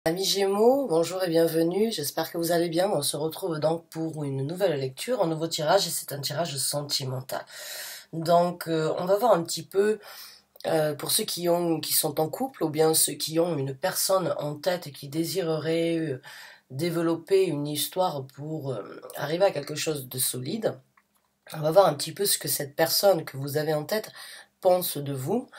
Amis Gémeaux, bonjour et bienvenue, j'espère que vous allez bien. On se retrouve donc pour une nouvelle lecture, un nouveau tirage, et c'est un tirage sentimental. Donc on va voir un petit peu pour ceux qui sont en couple, ou bien ceux qui ont une personne en tête et qui désireraient développer une histoire pour arriver à quelque chose de solide. On va voir un petit peu ce que cette personne que vous avez en tête pense de vous.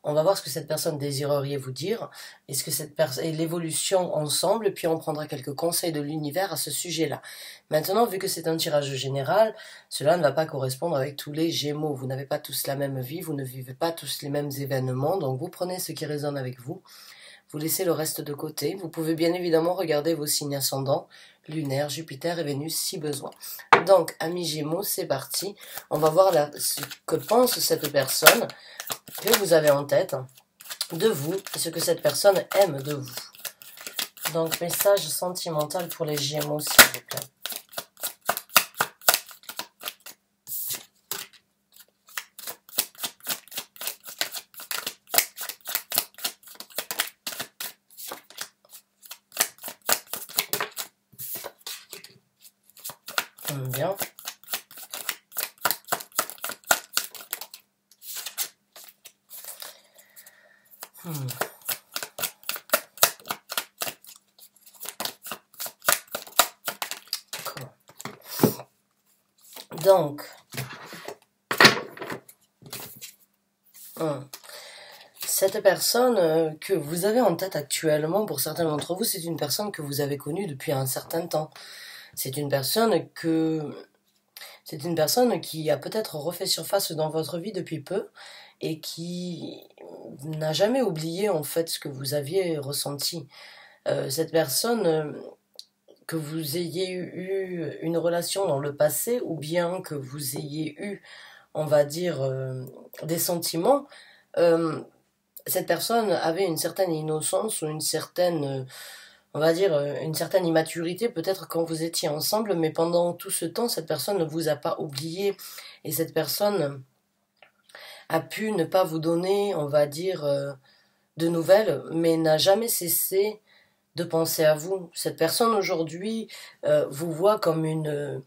On va voir ce que cette personne désirerait vous dire, et ce que et l'évolution ensemble, puis on prendra quelques conseils de l'univers à ce sujet-là. Maintenant, vu que c'est un tirage général, cela ne va pas correspondre avec tous les Gémeaux. Vous n'avez pas tous la même vie, vous ne vivez pas tous les mêmes événements, donc vous prenez ce qui résonne avec vous, vous laissez le reste de côté. Vous pouvez bien évidemment regarder vos signes ascendants, lunaire, Jupiter et Vénus si besoin. Donc, amis Gémeaux, c'est parti. On va voir ce que pense cette personne que vous avez en tête de vous et ce que cette personne aime de vous. Donc, message sentimental pour les Gémeaux, s'il vous plaît. Bien. Donc, cette personne que vous avez en tête actuellement, pour certains d'entre vous, c'est une personne que vous avez connue depuis un certain temps. C'est une personne qui a peut-être refait surface dans votre vie depuis peu et qui n'a jamais oublié en fait ce que vous aviez ressenti. Cette personne, que vous ayez eu une relation dans le passé ou bien que vous ayez eu, on va dire, des sentiments, cette personne avait une certaine innocence ou une certaine, on va dire, une certaine immaturité peut-être quand vous étiez ensemble, mais pendant tout ce temps, cette personne ne vous a pas oublié et cette personne a pu ne pas vous donner, on va dire, de nouvelles, mais n'a jamais cessé de penser à vous. Cette personne aujourd'hui vous voit comme une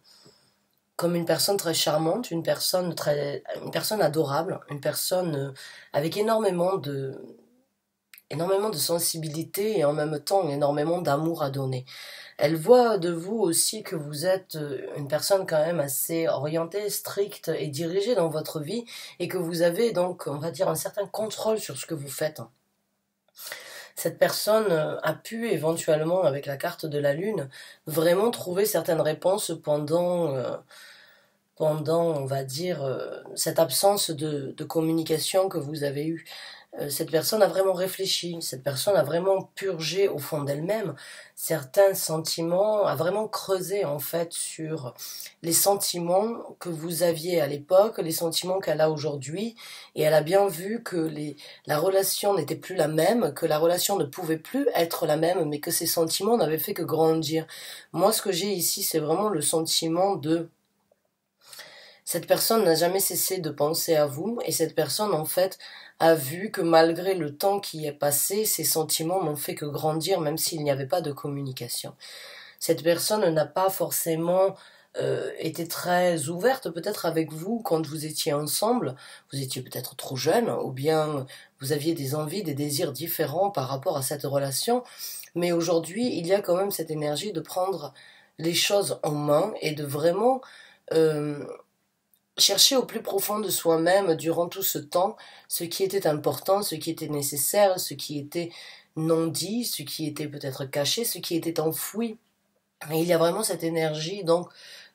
personne très charmante, une personne adorable, une personne avec énormément de sensibilité et en même temps énormément d'amour à donner. Elle voit de vous aussi que vous êtes une personne quand même assez orientée, stricte et dirigée dans votre vie et que vous avez donc, on va dire, un certain contrôle sur ce que vous faites. Cette personne a pu éventuellement, avec la carte de la Lune, vraiment trouver certaines réponses pendant on va dire, cette absence de communication que vous avez eue. Cette personne a vraiment réfléchi, cette personne a vraiment purgé au fond d'elle-même certains sentiments, a vraiment creusé en fait sur les sentiments que vous aviez à l'époque, les sentiments qu'elle a aujourd'hui, et elle a bien vu que la relation n'était plus la même, que la relation ne pouvait plus être la même, mais que ces sentiments n'avaient fait que grandir. Moi, ce que j'ai ici, c'est vraiment le sentiment de cette personne n'a jamais cessé de penser à vous et cette personne en fait a vu que malgré le temps qui est passé, ses sentiments n'ont fait que grandir même s'il n'y avait pas de communication. Cette personne n'a pas forcément été très ouverte peut-être avec vous quand vous étiez ensemble, vous étiez peut-être trop jeune ou bien vous aviez des envies, des désirs différents par rapport à cette relation, mais aujourd'hui il y a quand même cette énergie de prendre les choses en main et de vraiment chercher au plus profond de soi-même durant tout ce temps ce qui était important, ce qui était nécessaire, ce qui était non dit, ce qui était peut-être caché, ce qui était enfoui. Et il y a vraiment cette énergie donc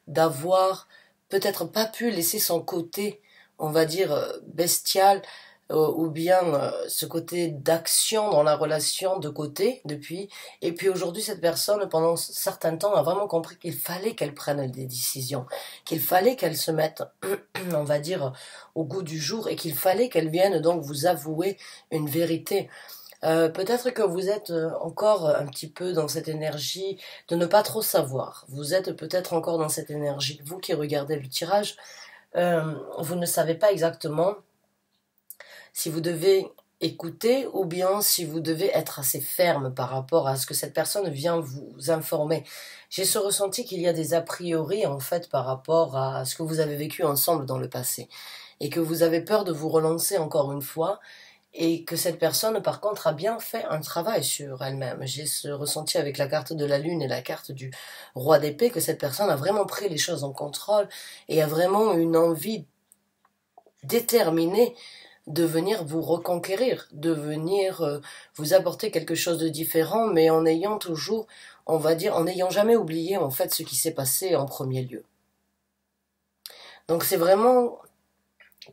d'avoir peut-être pas pu laisser son côté, on va dire, bestial, ou bien ce côté d'action dans la relation de côté depuis. Et puis aujourd'hui, cette personne, pendant un certain temps, a vraiment compris qu'il fallait qu'elle prenne des décisions, qu'il fallait qu'elle se mette, on va dire, au goût du jour et qu'il fallait qu'elle vienne donc vous avouer une vérité. Peut-être que vous êtes encore un petit peu dans cette énergie de ne pas trop savoir. Vous êtes peut-être encore dans cette énergie, vous qui regardez le tirage, vous ne savez pas exactement si vous devez écouter ou bien si vous devez être assez ferme par rapport à ce que cette personne vient vous informer. J'ai ce ressenti qu'il y a des a priori en fait par rapport à ce que vous avez vécu ensemble dans le passé et que vous avez peur de vous relancer encore une fois et que cette personne par contre a bien fait un travail sur elle-même. J'ai ce ressenti avec la carte de la lune et la carte du roi d'épée que cette personne a vraiment pris les choses en contrôle et a vraiment une envie déterminée de venir vous reconquérir, de venir vous apporter quelque chose de différent, mais en ayant toujours, on va dire, en n'ayant jamais oublié en fait ce qui s'est passé en premier lieu. Donc c'est vraiment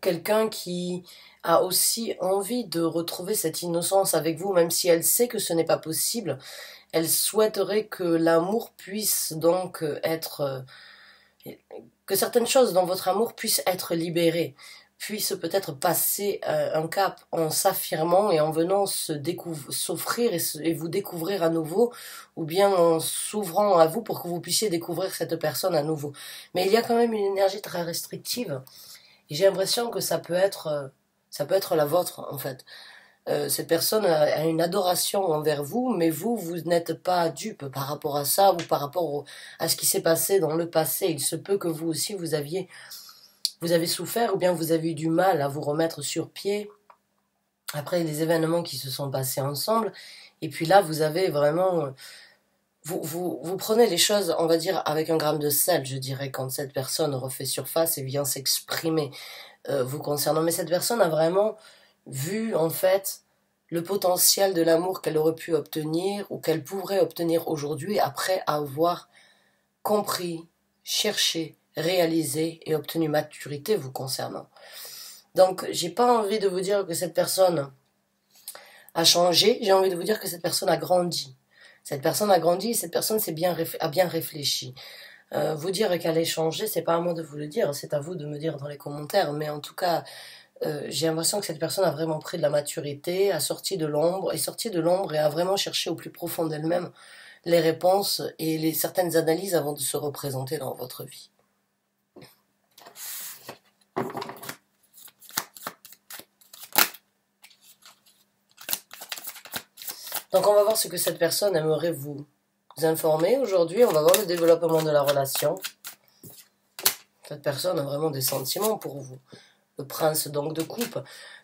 quelqu'un qui a aussi envie de retrouver cette innocence avec vous, même si elle sait que ce n'est pas possible. Elle souhaiterait que l'amour puisse donc être... que certaines choses dans votre amour puissent être libérées, puissent peut-être passer un cap en s'affirmant et en venant s'offrir et vous découvrir à nouveau, ou bien en s'ouvrant à vous pour que vous puissiez découvrir cette personne à nouveau. Mais il y a quand même une énergie très restrictive, et j'ai l'impression que ça peut être la vôtre en fait. Cette personne a une adoration envers vous, mais vous n'êtes pas dupe par rapport à ça ou par rapport à ce qui s'est passé dans le passé. Il se peut que vous aussi vous avez souffert ou bien vous avez eu du mal à vous remettre sur pied après les événements qui se sont passés ensemble. Et puis là, vous avez vraiment... Vous prenez les choses, on va dire, avec un gramme de sel, je dirais, quand cette personne refait surface et vient s'exprimer vous concernant. Mais cette personne a vraiment vu, en fait, le potentiel de l'amour qu'elle aurait pu obtenir ou qu'elle pourrait obtenir aujourd'hui après avoir compris, cherché, réalisé et obtenu maturité vous concernant. Donc, j'ai pas envie de vous dire que cette personne a changé, j'ai envie de vous dire que cette personne a grandi. Cette personne a grandi et cette personne a bien réfléchi. Vous dire qu'elle a changé, c'est pas à moi de vous le dire, c'est à vous de me dire dans les commentaires. Mais en tout cas, j'ai l'impression que cette personne a vraiment pris de la maturité, est sortie de l'ombre et a vraiment cherché au plus profond d'elle-même les réponses et certaines analyses avant de se représenter dans votre vie. Donc on va voir ce que cette personne aimerait vous informer aujourd'hui. On va voir le développement de la relation. Cette personne a vraiment des sentiments pour vous. Le prince donc de coupe.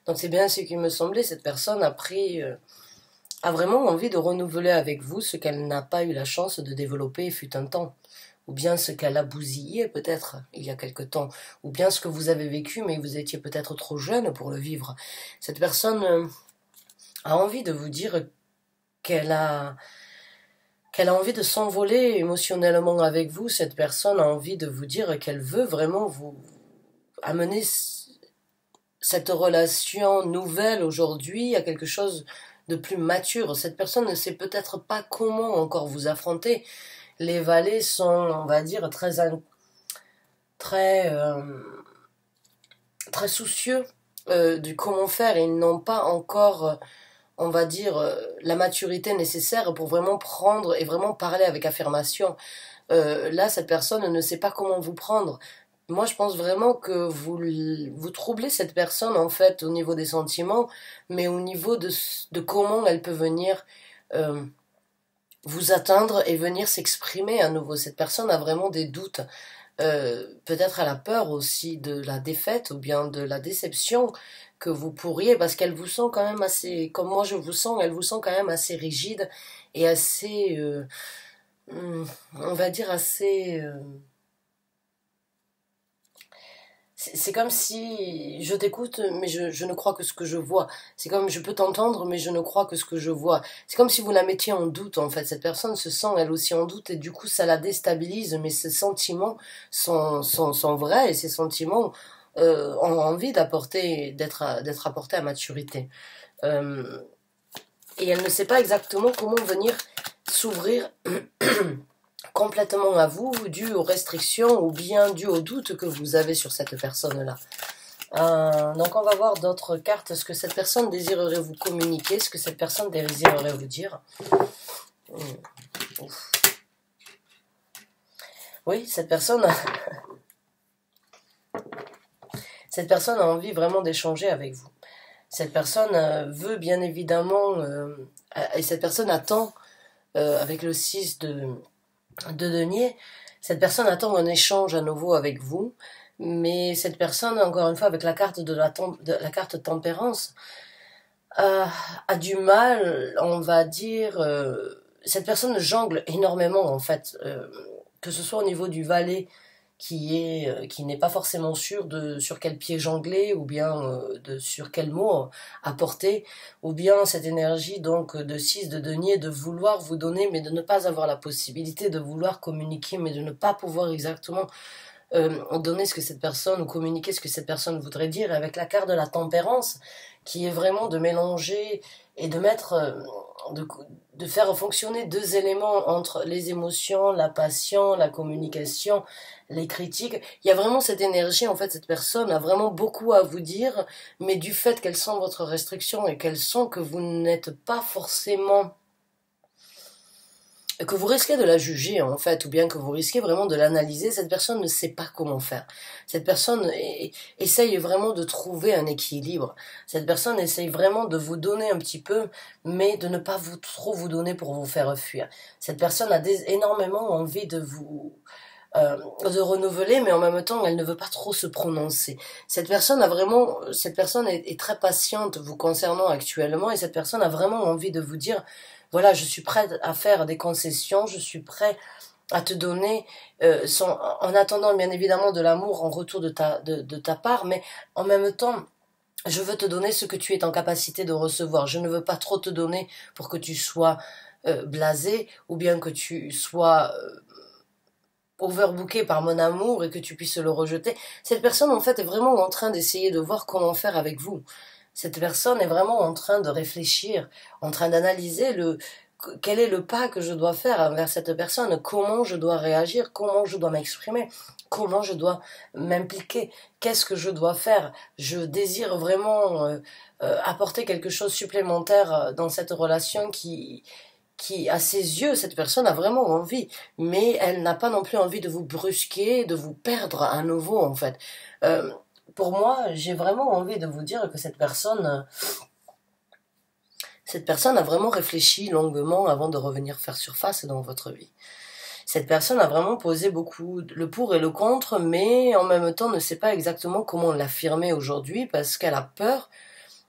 Donc c'est bien ce qui me semblait. Cette personne a vraiment envie de renouveler avec vous ce qu'elle n'a pas eu la chance de développer fut un temps. Ou bien ce qu'elle a bousillé peut-être il y a quelque temps. Ou bien ce que vous avez vécu mais vous étiez peut-être trop jeune pour le vivre. Cette personne a envie de vous dire qu'elle a envie de s'envoler émotionnellement avec vous. Cette personne a envie de vous dire qu'elle veut vraiment vous amener cette relation nouvelle aujourd'hui à quelque chose de plus mature. Cette personne ne sait peut-être pas comment encore vous affronter. Les valets sont, on va dire, très soucieux du comment faire. Ils n'ont pas encore... on va dire, la maturité nécessaire pour vraiment prendre et vraiment parler avec affirmation. Là, cette personne ne sait pas comment vous prendre. Moi, je pense vraiment que vous troublez cette personne, en fait, au niveau des sentiments, mais au niveau de comment elle peut venir vous atteindre et venir s'exprimer à nouveau. Cette personne a vraiment des doutes. Peut-être elle a peur aussi de la défaite ou bien de la déception que vous pourriez, parce qu'elle vous sent quand même assez, comme moi je vous sens, elle vous sent quand même assez rigide et assez, on va dire assez... c'est comme si je t'écoute, mais je ne crois que ce que je vois. C'est comme je peux t'entendre, mais je ne crois que ce que je vois. C'est comme si vous la mettiez en doute, en fait. Cette personne se sent elle aussi en doute et du coup ça la déstabilise, mais ses sentiments sont vrais et ses sentiments ont envie d'être apportés à maturité. Et elle ne sait pas exactement comment venir s'ouvrir complètement à vous, dû aux restrictions ou bien dû aux doutes que vous avez sur cette personne-là. Donc on va voir d'autres cartes, ce que cette personne désirerait vous communiquer, ce que cette personne désirerait vous dire. Oui, cette personne a envie vraiment d'échanger avec vous. Cette personne veut bien évidemment, et cette personne attend, avec le 6 de denier, cette personne attend un échange à nouveau avec vous, mais cette personne, encore une fois, avec la carte de la carte tempérance, a du mal, on va dire, cette personne jongle énormément en fait, que ce soit au niveau du valet qui n'est pas forcément sûr de sur quel pied jongler ou bien de sur quel mot apporter, ou bien cette énergie donc de 6 de denier de vouloir vous donner mais de ne pas avoir la possibilité de vouloir communiquer mais de ne pas pouvoir exactement donner ce que cette personne ou communiquer ce que cette personne voudrait dire, avec la carte de la tempérance qui est vraiment de mélanger et de mettre de, de faire fonctionner deux éléments entre les émotions, la passion, la communication, les critiques. Il y a vraiment cette énergie, en fait, cette personne a vraiment beaucoup à vous dire, mais du fait qu'elle sent votre restriction et qu'elle sent que vous n'êtes pas forcément, que vous risquez de la juger en fait, ou bien que vous risquez vraiment de l'analyser, cette personne ne sait pas comment faire. Cette personne essaye vraiment de trouver un équilibre. Cette personne essaye vraiment de vous donner un petit peu, mais de ne pas trop vous donner pour vous faire fuir. Cette personne a énormément envie de vous de renouveler, mais en même temps, elle ne veut pas trop se prononcer. Cette personne est très patiente vous concernant actuellement, et cette personne a vraiment envie de vous dire, voilà, je suis prête à faire des concessions, je suis prêt à te donner, en attendant bien évidemment de l'amour en retour de ta part, mais en même temps, je veux te donner ce que tu es en capacité de recevoir. Je ne veux pas trop te donner pour que tu sois blasé, ou bien que tu sois overbooké par mon amour et que tu puisses le rejeter. Cette personne, en fait, est vraiment en train d'essayer de voir comment faire avec vous. Cette personne est vraiment en train de réfléchir, en train d'analyser quel est le pas que je dois faire envers cette personne, comment je dois réagir, comment je dois m'exprimer, comment je dois m'impliquer, qu'est-ce que je dois faire. Je désire vraiment apporter quelque chose supplémentaire dans cette relation qui, à ses yeux, cette personne a vraiment envie, mais elle n'a pas non plus envie de vous brusquer, de vous perdre à nouveau, en fait. Euh, pour moi, j'ai vraiment envie de vous dire que cette personne a vraiment réfléchi longuement avant de revenir faire surface dans votre vie. Cette personne a vraiment posé beaucoup le pour et le contre, mais en même temps ne sait pas exactement comment l'affirmer aujourd'hui parce qu'elle a peur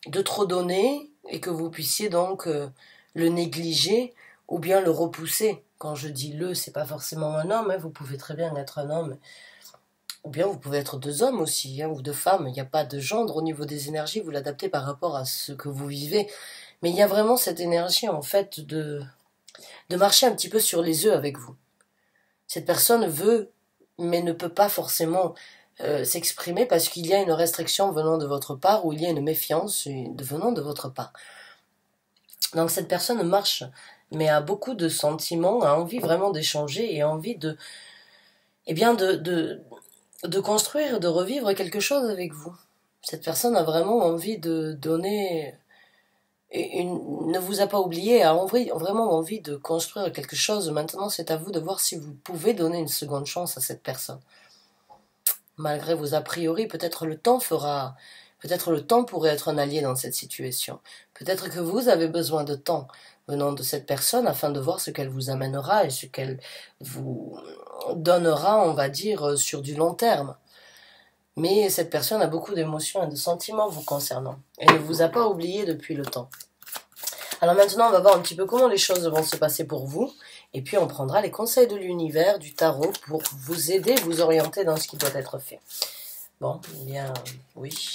de trop donner et que vous puissiez donc le négliger ou bien le repousser. Quand je dis le, c'est pas forcément un homme, hein, vous pouvez très bien être un homme, ou bien vous pouvez être deux hommes aussi, hein, ou deux femmes. Il n'y a pas de gendre au niveau des énergies, vous l'adaptez par rapport à ce que vous vivez. Mais il y a vraiment cette énergie en fait de marcher un petit peu sur les œufs avec vous. Cette personne veut, mais ne peut pas forcément s'exprimer parce qu'il y a une restriction venant de votre part ou il y a une méfiance venant de votre part. Donc cette personne marche, mais a beaucoup de sentiments, a envie vraiment d'échanger et a envie eh bien de construire, de revivre quelque chose avec vous. Cette personne a vraiment envie de donner, ne vous a pas oublié, a vraiment envie de construire quelque chose. Maintenant, c'est à vous de voir si vous pouvez donner une seconde chance à cette personne. Malgré vos a priori, peut-être le temps pourrait être un allié dans cette situation. Peut-être que vous avez besoin de temps venant de cette personne afin de voir ce qu'elle vous amènera et ce qu'elle vous donnera, on va dire, sur du long terme. Mais cette personne a beaucoup d'émotions et de sentiments vous concernant. Elle ne vous a pas oublié depuis le temps. Alors maintenant, on va voir un petit peu comment les choses vont se passer pour vous. Et puis, on prendra les conseils de l'univers, du tarot, pour vous aider, vous orienter dans ce qui doit être fait. Bon, eh bien, oui.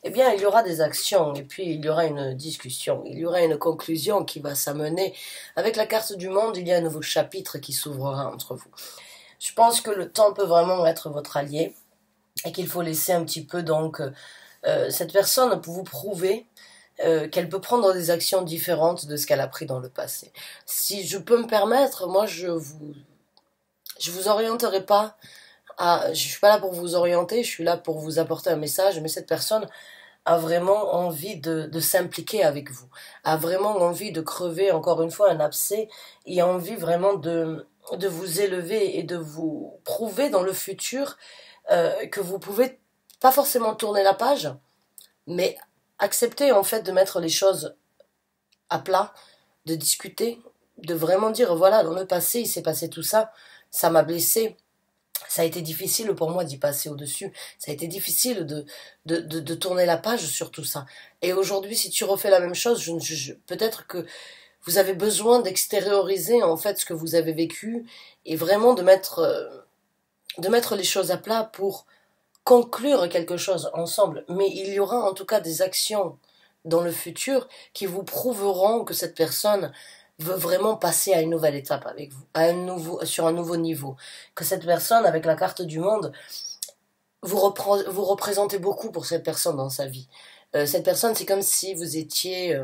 Eh bien, il y aura des actions, et puis il y aura une discussion. Il y aura une conclusion qui va s'amener. Avec la carte du monde, il y a un nouveau chapitre qui s'ouvrira entre vous. Je pense que le temps peut vraiment être votre allié, et qu'il faut laisser un petit peu, donc, cette personne pour vous prouver qu'elle peut prendre des actions différentes de ce qu'elle a pris dans le passé. Si je peux me permettre, moi je vous orienterai pas je suis pas là pour vous orienter, je suis là pour vous apporter un message, mais cette personne a vraiment envie de s'impliquer avec vous, a vraiment envie de crever encore une fois un abcès et a envie vraiment de vous élever et de vous prouver dans le futur que vous pouvez pas forcément tourner la page, mais accepter en fait de mettre les choses à plat, de discuter, de vraiment dire voilà, dans le passé il s'est passé tout ça, ça m'a blessé, ça a été difficile pour moi d'y passer au-dessus, ça a été difficile de tourner la page sur tout ça. Et aujourd'hui, si tu refais la même chose, peut-être que vous avez besoin d'extérioriser en fait ce que vous avez vécu et vraiment de mettre les choses à plat pour conclure quelque chose ensemble. Mais il y aura en tout cas des actions dans le futur qui vous prouveront que cette personne veut vraiment passer à une nouvelle étape avec vous, sur un nouveau niveau. Que cette personne, avec la carte du monde, vous représentez beaucoup pour cette personne dans sa vie. Cette personne, c'est comme si vous étiez...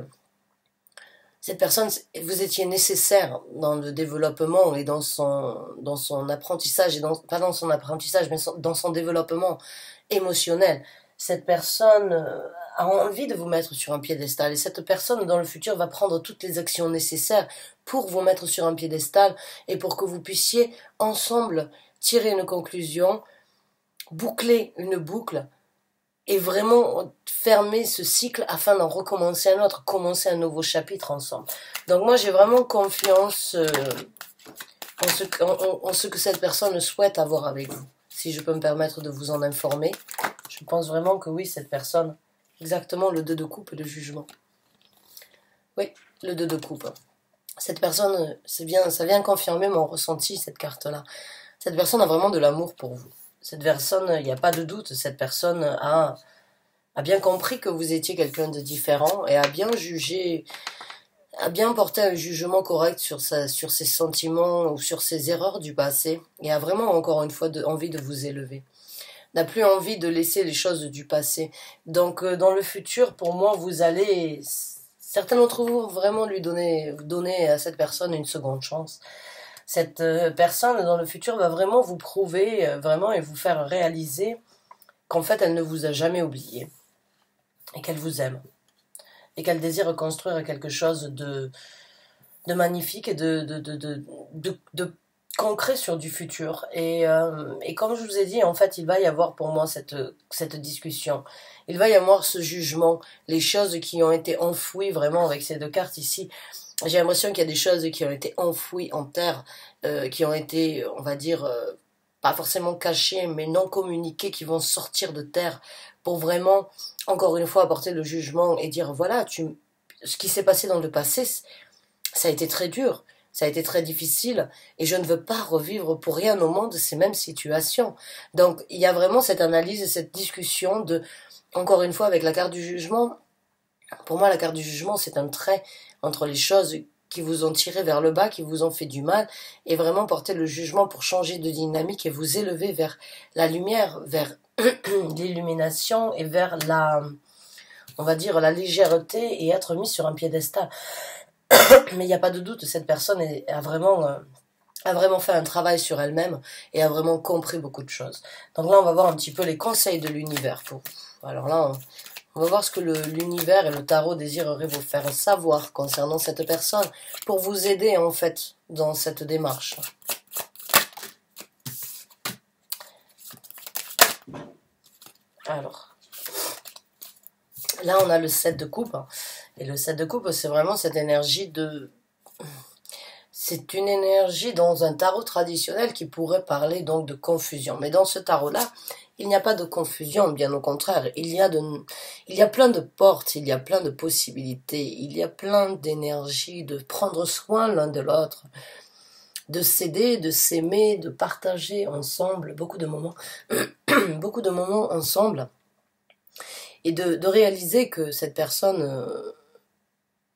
cette personne, vous étiez nécessaire dans le développement et dans son apprentissage, et pas dans son apprentissage, mais dans son développement émotionnel. Cette personne a envie de vous mettre sur un piédestal, et cette personne dans le futur va prendre toutes les actions nécessaires pour vous mettre sur un piédestal et pour que vous puissiez ensemble tirer une conclusion, boucler une boucle et vraiment fermer ce cycle afin d'en recommencer un autre, commencer un nouveau chapitre ensemble. Donc moi j'ai vraiment confiance en ce que cette personne souhaite avoir avec vous. Si je peux me permettre de vous en informer, je pense vraiment que oui, cette personne, exactement le 2 de coupe et le jugement. Oui, le 2 de coupe. Cette personne, ça vient confirmer mon ressenti, cette carte-là. Cette personne a vraiment de l'amour pour vous. Cette personne, il n'y a pas de doute, cette personne a bien compris que vous étiez quelqu'un de différent et a bien jugé, a bien porté un jugement correct sur ses sentiments ou sur ses erreurs du passé et a vraiment encore une fois envie de vous élever. N'a plus envie de laisser les choses du passé. Donc dans le futur, pour moi, vous allez, certains d'entre vous, vraiment donner à cette personne une seconde chance. Cette personne dans le futur va vraiment vous prouver vraiment et vous faire réaliser qu'en fait elle ne vous a jamais oublié et qu'elle vous aime et qu'elle désire construire quelque chose de magnifique et de concret sur du futur. Et comme je vous ai dit, en fait, il va y avoir pour moi cette discussion. Il va y avoir ce jugement, les choses qui ont été enfouies vraiment avec ces deux cartes ici. J'ai l'impression qu'il y a des choses qui ont été enfouies en terre, qui ont été, on va dire, pas forcément cachées, mais non communiquées, qui vont sortir de terre pour vraiment, encore une fois, apporter le jugement et dire, voilà, ce qui s'est passé dans le passé, ça a été très dur, ça a été très difficile, et je ne veux pas revivre pour rien au monde ces mêmes situations. Donc, il y a vraiment cette analyse et cette discussion encore une fois, avec la carte du jugement. Pour moi, la carte du jugement, c'est un trait entre les choses qui vous ont tiré vers le bas, qui vous ont fait du mal, et vraiment porter le jugement pour changer de dynamique et vous élever vers la lumière, vers l'illumination et vers on va dire, la légèreté et être mis sur un piédestal. Mais il n'y a pas de doute, cette personne a vraiment fait un travail sur elle-même et a vraiment compris beaucoup de choses. Donc là, on va voir un petit peu les conseils de l'univers. Alors là, on va voir ce que l'univers et le tarot désireraient vous faire savoir concernant cette personne pour vous aider en fait dans cette démarche. Alors, là on a le 7 de coupe. Et le 7 de coupe, c'est vraiment cette énergie c'est une énergie dans un tarot traditionnel qui pourrait parler donc de confusion. Mais dans ce tarot-là, il n'y a pas de confusion, bien au contraire. Il y a plein de portes, il y a plein de possibilités, il y a plein d'énergie, de prendre soin l'un de l'autre, de s'aider, de s'aimer, de partager ensemble beaucoup de moments, beaucoup de moments ensemble, et de réaliser que cette personne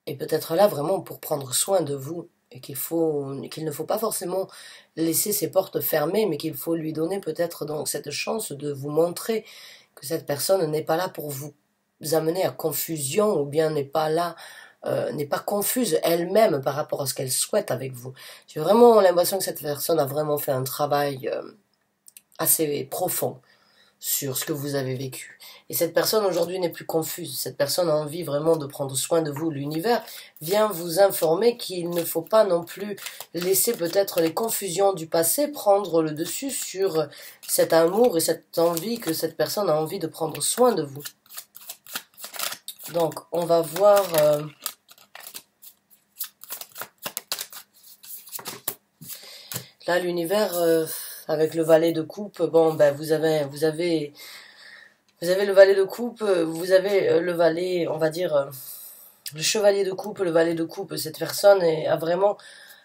est peut-être là vraiment pour prendre soin de vous, et qu'il ne faut pas forcément laisser ses portes fermées, mais qu'il faut lui donner peut-être donc cette chance de vous montrer que cette personne n'est pas là pour vous amener à confusion, ou bien n'est pas confuse elle-même par rapport à ce qu'elle souhaite avec vous. J'ai vraiment l'impression que cette personne a vraiment fait un travail assez profond sur ce que vous avez vécu. Et cette personne aujourd'hui n'est plus confuse. Cette personne a envie vraiment de prendre soin de vous. L'univers vient vous informer qu'il ne faut pas non plus laisser peut-être les confusions du passé prendre le dessus sur cet amour et cette envie que cette personne a envie de prendre soin de vous. Donc, on va voir... là, l'univers, avec le valet de coupe, bon, ben, vous avez le valet de coupe, vous avez le valet, on va dire, le chevalier de coupe, le valet de coupe. Cette personne a vraiment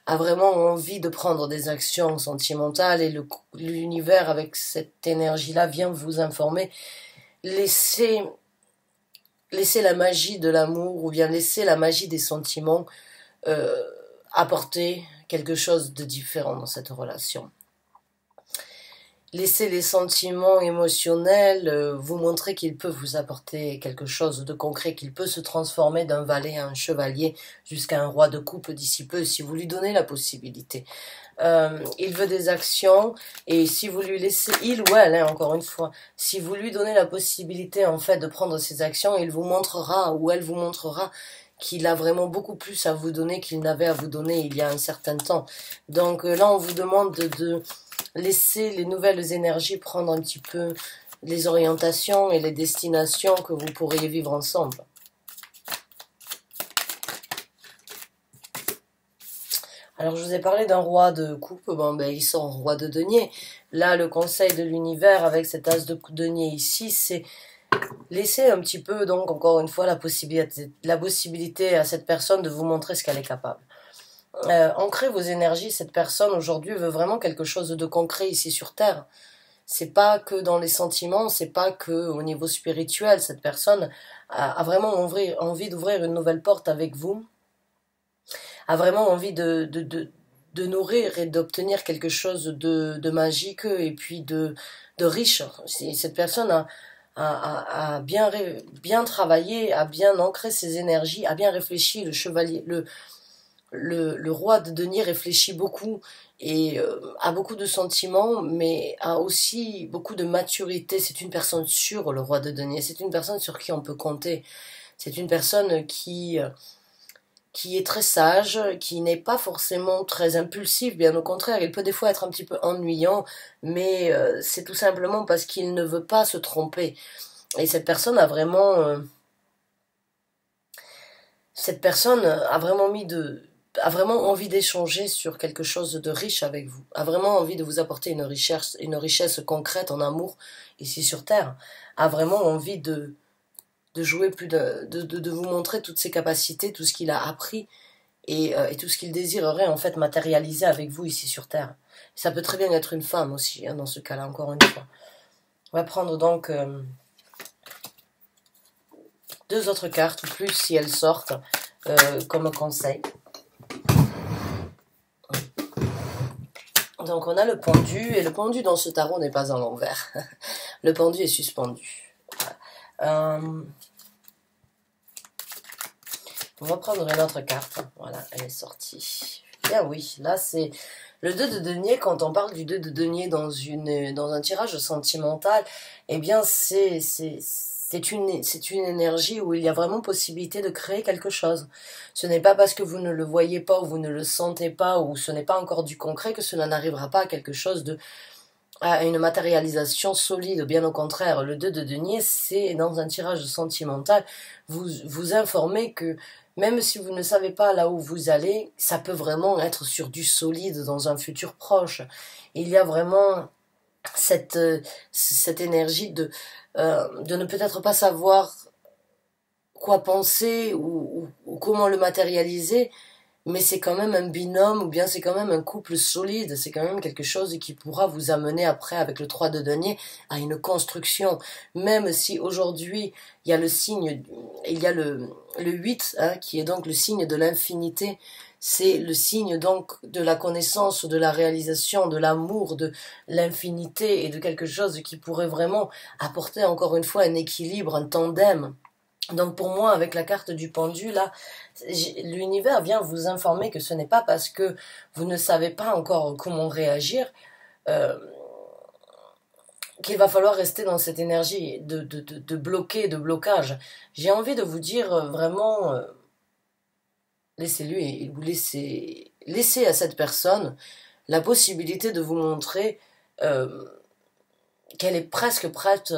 envie de prendre des actions sentimentales et l'univers, avec cette énergie-là, vient vous informer. Laissez la magie de l'amour ou bien laissez la magie des sentiments euh, apporter quelque chose de différent dans cette relation. Laissez les sentiments émotionnels vous montrer qu'ils peuvent vous apporter quelque chose de concret, qu'il peut se transformer d'un valet à un chevalier jusqu'à un roi de coupe d'ici peu, si vous lui donnez la possibilité. Il veut des actions, et si vous lui laissez, il ou elle, hein, encore une fois, si vous lui donnez la possibilité en fait de prendre ces actions, il vous montrera ou elle vous montrera qu'il a vraiment beaucoup plus à vous donner qu'il n'avait à vous donner il y a un certain temps. Donc là, on vous demande de laisser les nouvelles énergies prendre un petit peu les orientations et les destinations que vous pourriez vivre ensemble. Alors, je vous ai parlé d'un roi de coupe, bon, ben, ils sont roi de denier. Là, le conseil de l'univers avec cet as de denier ici, c'est laisser un petit peu, donc, encore une fois, la possibilité à cette personne de vous montrer ce qu'elle est capable. Ancrez vos énergies, cette personne aujourd'hui veut vraiment quelque chose de concret ici sur Terre. C'est pas que dans les sentiments, c'est pas que au niveau spirituel, cette personne a vraiment envie d'ouvrir une nouvelle porte avec vous, a vraiment envie de nourrir et d'obtenir quelque chose de magique et puis de riche. Cette personne a bien travaillé, a bien ancré ses énergies, a bien réfléchi. Le chevalier, le roi de denier réfléchit beaucoup et a beaucoup de sentiments, mais a aussi beaucoup de maturité. C'est une personne sûre, le roi de denier. C'est une personne sur qui on peut compter. C'est une personne qui est très sage, qui n'est pas forcément très impulsif, bien au contraire, il peut des fois être un petit peu ennuyant, mais c'est tout simplement parce qu'il ne veut pas se tromper. Et cette personne a vraiment... cette personne a vraiment envie d'échanger sur quelque chose de riche avec vous, a vraiment envie de vous apporter une richesse concrète en amour ici sur Terre, a vraiment envie de jouer de vous montrer toutes ses capacités, tout ce qu'il a appris et tout ce qu'il désirerait en fait matérialiser avec vous ici sur Terre. Ça peut très bien être une femme aussi, hein, dans ce cas-là, encore une fois. On va prendre donc deux autres cartes, ou plus si elles sortent, comme conseil. Donc on a le pendu, et le pendu dans ce tarot n'est pas à l'envers. Le pendu est suspendu. On va prendre une autre carte. Voilà, elle est sortie. Bien oui, là c'est le 2 de denier. Quand on parle du 2 de denier dans un tirage sentimental, eh bien c'est une énergie où il y a vraiment possibilité de créer quelque chose. Ce n'est pas parce que vous ne le voyez pas ou vous ne le sentez pas ou ce n'est pas encore du concret que cela n'arrivera pas à quelque chose à une matérialisation solide. Bien au contraire, le 2 de denier, c'est dans un tirage sentimental, vous informez que même si vous ne savez pas là où vous allez, ça peut vraiment être sur du solide dans un futur proche. Il y a vraiment cette énergie de ne peut-être pas savoir quoi penser ou comment le matérialiser, mais c'est quand même un binôme ou bien c'est quand même un couple solide, c'est quand même quelque chose qui pourra vous amener après avec le 3 de denier à une construction, même si aujourd'hui il y a le 8 hein, qui est donc le signe de l'infinité, c'est le signe donc de la connaissance, de la réalisation, de l'amour, de l'infinité et de quelque chose qui pourrait vraiment apporter encore une fois un équilibre, un tandem. Donc pour moi, avec la carte du pendu, là, l'univers vient vous informer que ce n'est pas parce que vous ne savez pas encore comment réagir euh, qu'il va falloir rester dans cette énergie de blocage. J'ai envie de vous dire vraiment, laissez-lui, vous laissez à cette personne la possibilité de vous montrer qu'elle est presque prête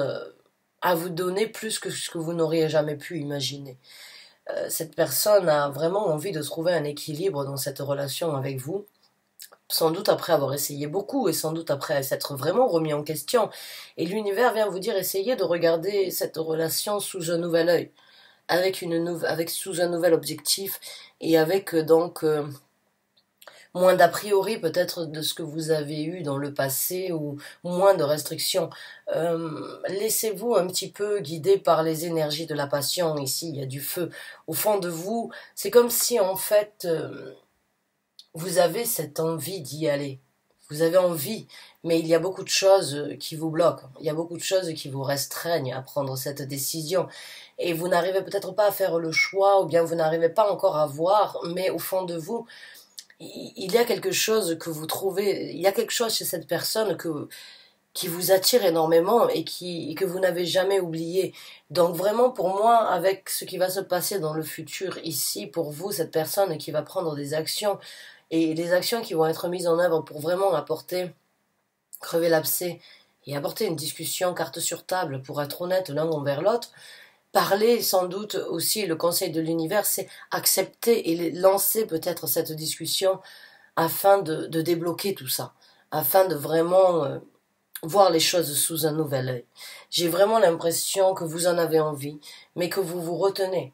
à vous donner plus que ce que vous n'auriez jamais pu imaginer. Cette personne a vraiment envie de trouver un équilibre dans cette relation avec vous, sans doute après avoir essayé beaucoup et sans doute après s'être vraiment remis en question. Et l'univers vient vous dire, essayez de regarder cette relation sous un nouvel œil, avec sous un nouvel objectif et avec moins d'a priori peut-être de ce que vous avez eu dans le passé ou moins de restrictions. Laissez-vous un petit peu guider par les énergies de la passion. Ici, il y a du feu. Au fond de vous, c'est comme si en fait vous avez cette envie d'y aller. Vous avez envie, mais il y a beaucoup de choses qui vous bloquent. Il y a beaucoup de choses qui vous restreignent à prendre cette décision. Et vous n'arrivez peut-être pas à faire le choix, ou bien vous n'arrivez pas encore à voir, mais au fond de vous, il y a quelque chose que vous trouvez, il y a quelque chose chez cette personne qui vous attire énormément et que vous n'avez jamais oublié. Donc vraiment pour moi, avec ce qui va se passer dans le futur ici, pour vous, cette personne qui va prendre des actions, et les actions qui vont être mises en œuvre pour vraiment crever l'abcès et apporter une discussion carte sur table pour être honnête l'un envers l'autre, parler sans doute aussi, le conseil de l'univers, c'est accepter et lancer peut-être cette discussion afin de débloquer tout ça, afin de vraiment voir les choses sous un nouvel œil. J'ai vraiment l'impression que vous en avez envie, mais que vous vous retenez.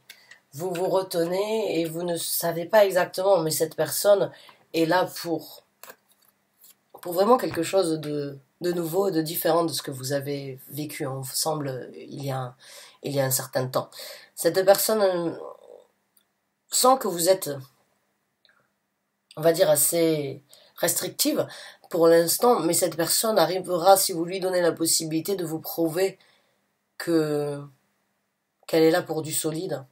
Vous vous retenez et vous ne savez pas exactement, mais cette personne est là pour vraiment quelque chose de nouveau, de différent de ce que vous avez vécu ensemble il y a un certain temps. Cette personne sent que vous êtes, on va dire, assez restrictive pour l'instant, mais cette personne arrivera, si vous lui donnez la possibilité, de vous prouver qu'elle est là pour du solide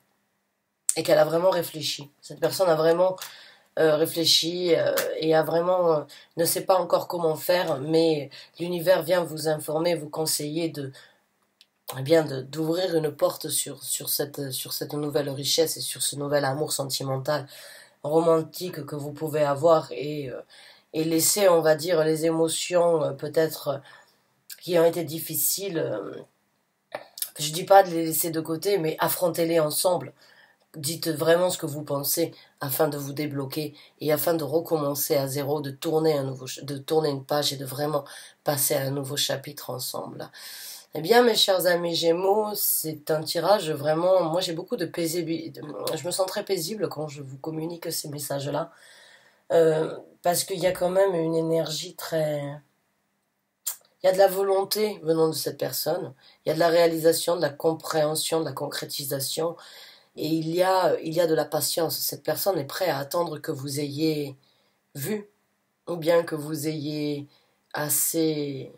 et qu'elle a vraiment réfléchi. Cette personne a vraiment réfléchi et a vraiment ne sait pas encore comment faire, mais l'univers vient vous informer, vous conseiller d'ouvrir une porte sur cette nouvelle richesse et sur ce nouvel amour sentimental romantique que vous pouvez avoir et laisser, on va dire, les émotions peut-être qui ont été difficiles, je dis pas de les laisser de côté, mais affrontez-les ensemble. Dites vraiment ce que vous pensez afin de vous débloquer et afin de recommencer à zéro, de tourner une page et de vraiment passer à un nouveau chapitre ensemble. Eh bien, mes chers amis Gémeaux, c'est un tirage vraiment... Moi, j'ai beaucoup de paisibilité. Je me sens très paisible quand je vous communique ces messages-là. Parce qu'il y a quand même une énergie très... Il y a de la volonté venant de cette personne. Il y a de la réalisation, de la compréhension, de la concrétisation. Et il y a de la patience. Cette personne est prête à attendre que vous ayez vu, ou bien que vous ayez assez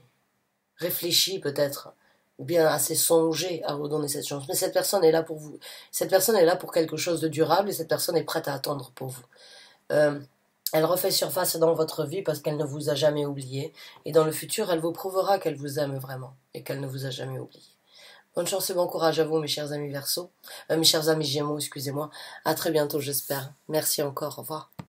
réfléchi peut-être, ou bien assez songé à vous donner cette chance. Mais cette personne est là pour vous. Cette personne est là pour quelque chose de durable et cette personne est prête à attendre pour vous. Elle refait surface dans votre vie parce qu'elle ne vous a jamais oublié. Et dans le futur, elle vous prouvera qu'elle vous aime vraiment et qu'elle ne vous a jamais oublié. Bonne chance et bon courage à vous, mes chers amis Verseaux. Mes chers amis Gémeaux, excusez-moi. À très bientôt, j'espère. Merci encore. Au revoir.